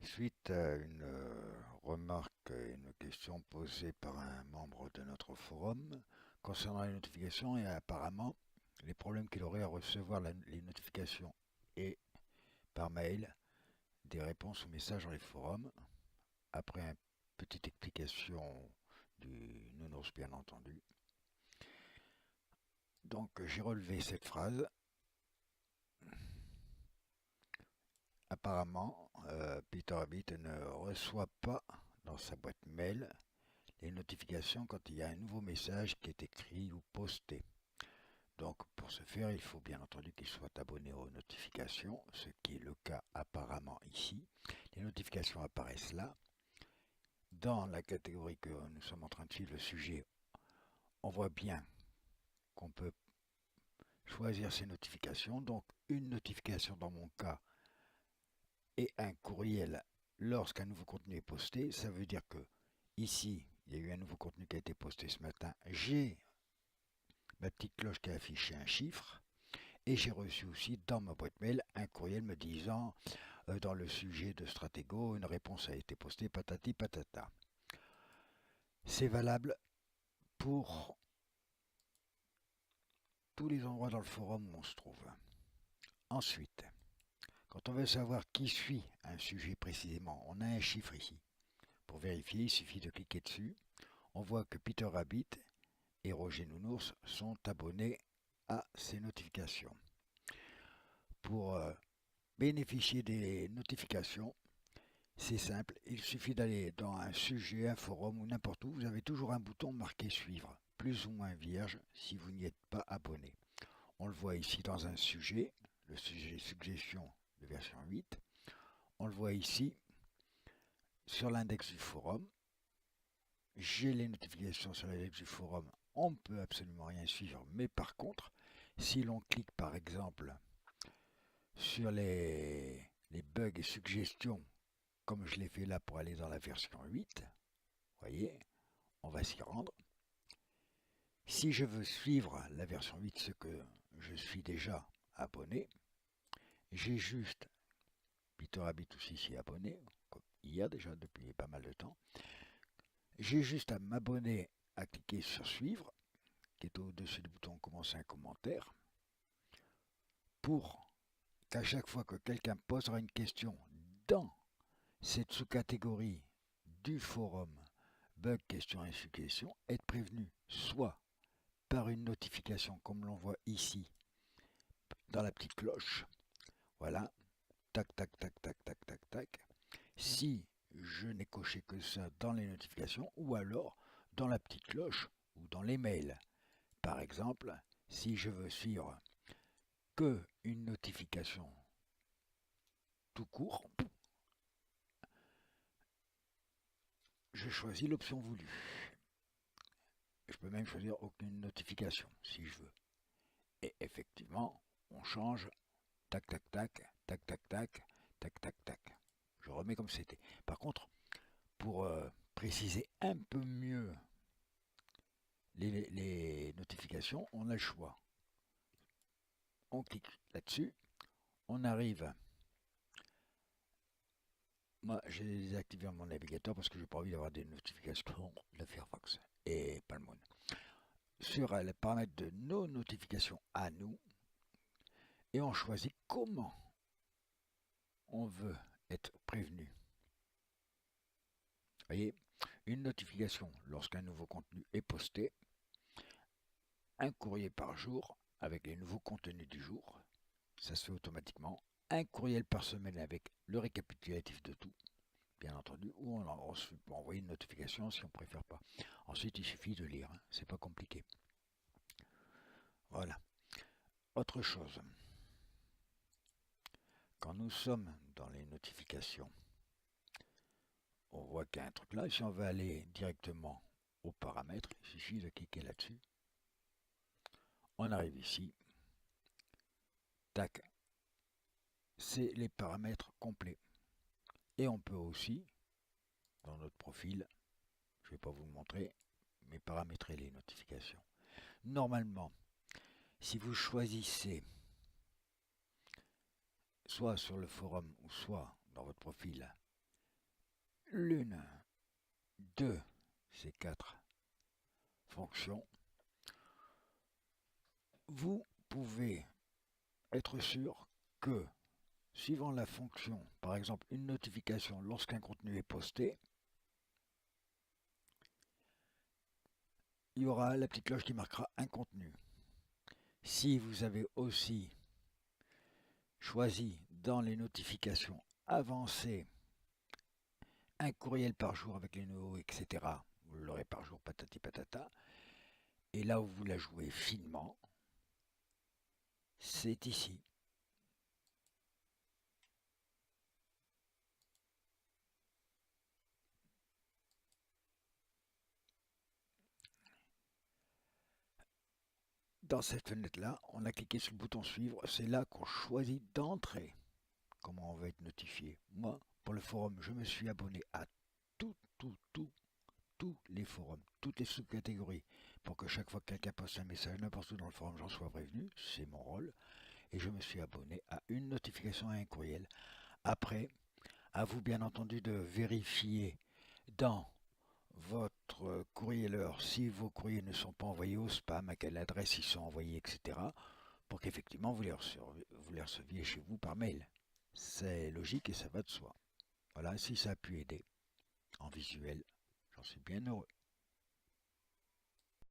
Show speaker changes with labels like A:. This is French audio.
A: Suite à une remarque et une question posée par un membre de notre forum concernant les notifications et apparemment les problèmes qu'il aurait à recevoir les notifications et par mail des réponses aux messages dans les forums, après une petite explication du nounours bien entendu. Donc j'ai relevé cette phrase. Apparemment, Peter Rabbit ne reçoit pas dans sa boîte mail les notifications quand il y a un nouveau message qui est écrit ou posté. Donc pour ce faire, il faut bien entendu qu'il soit abonné aux notifications, ce qui est le cas apparemment ici. Les notifications apparaissent là. Dans la catégorie que nous sommes en train de suivre, le sujet, on voit bien qu'on peut choisir ces notifications. Donc une notification dans mon cas et un courriel lorsqu'un nouveau contenu est posté. Ça veut dire que ici, il y a eu un nouveau contenu qui a été posté ce matin. J'ai ma petite cloche qui a affiché un chiffre. Et j'ai reçu aussi dans ma boîte mail un courriel me disant dans le sujet de Stratego, une réponse a été postée, patati patata. C'est valable pour tous les endroits dans le forum où on se trouve. Ensuite, quand on veut savoir qui suit un sujet précisément, on a un chiffre ici. Pour vérifier, il suffit de cliquer dessus. On voit que Peter Rabbit et Roger Nounours sont abonnés à ces notifications. Pour bénéficier des notifications, c'est simple, il suffit d'aller dans un sujet, un forum ou n'importe où, vous avez toujours un bouton marqué suivre, plus ou moins vierge si vous n'y êtes pas abonné. On le voit ici dans un sujet, le sujet suggestion de version 8. On le voit ici sur l'index du forum. J'ai les notifications sur l'index du forum, on ne peut absolument rien suivre, mais par contre, si l'on clique par exemple sur les bugs et suggestions, comme je l'ai fait là pour aller dans la version 8, voyez, on va s'y rendre. Si je veux suivre la version 8, ce que je suis déjà abonné, j'ai juste, Peter Rabbit aussi s'y est abonné, comme hier déjà depuis pas mal de temps, j'ai juste à m'abonner, à cliquer sur suivre, qui est au-dessus du bouton commencer un commentaire, pour qu'à chaque fois que quelqu'un posera une question dans cette sous-catégorie du forum bug, question et suggestion, être prévenu soit par une notification comme l'on voit ici dans la petite cloche, voilà, tac tac tac tac tac tac tac, si je n'ai coché que ça dans les notifications ou alors dans la petite cloche ou dans les mails. Par exemple, si je veux suivre que une notification tout court, je choisis l'option voulue. Je peux même choisir aucune notification si je veux. Et effectivement, on change, tac tac tac, tac tac tac, tac tac tac. Je remets comme c'était. Par contre, pour préciser un peu mieux les notifications, on a le choix. On clique là-dessus, on arrive. Moi, j'ai désactivé mon navigateur parce que j'ai pas envie d'avoir des notifications de Firefox et Palmone. Sur les paramètres de nos notifications à nous, et on choisit comment on veut être prévenu. Vous voyez, une notification lorsqu'un nouveau contenu est posté, un courrier par jour avec les nouveaux contenus du jour, ça se fait automatiquement, un courriel par semaine avec le récapitulatif de tout, bien entendu, ou on peut envoyer une notification si on ne préfère pas. Ensuite, il suffit de lire, hein, c'est pas compliqué. Voilà. Autre chose, quand nous sommes dans les notifications, on voit qu'il y a un truc là. Si on veut aller directement aux paramètres, il suffit de cliquer là-dessus. On arrive ici. Tac. C'est les paramètres complets. Et on peut aussi, dans notre profil, je ne vais pas vous le montrer, mais paramétrer les notifications. Normalement, si vous choisissez soit sur le forum ou soit dans votre profil l'une de ces quatre fonctions, vous pouvez être sûr que, suivant la fonction, par exemple une notification lorsqu'un contenu est posté, il y aura la petite cloche qui marquera un contenu. Si vous avez aussi choisi dans les notifications avancées un courriel par jour avec les nouveaux, etc., vous l'aurez par jour, patati patata, et là où vous la jouez finement, c'est ici. Dans cette fenêtre-là, on a cliqué sur le bouton suivre, c'est là qu'on choisit d'entrer comment on va être notifié. Moi, pour le forum, je me suis abonné à tous les forums, toutes les sous-catégories, pour que chaque fois que quelqu'un poste un message n'importe où dans le forum, j'en sois prévenu, c'est mon rôle, et je me suis abonné à une notification et un courriel. Après, à vous bien entendu de vérifier dans votre courrieleur si vos courriers ne sont pas envoyés au spam, à quelle adresse ils sont envoyés, etc. pour qu'effectivement vous les receviez chez vous par mail. C'est logique et ça va de soi. Voilà, si ça a pu aider en visuel, j'en suis bien heureux.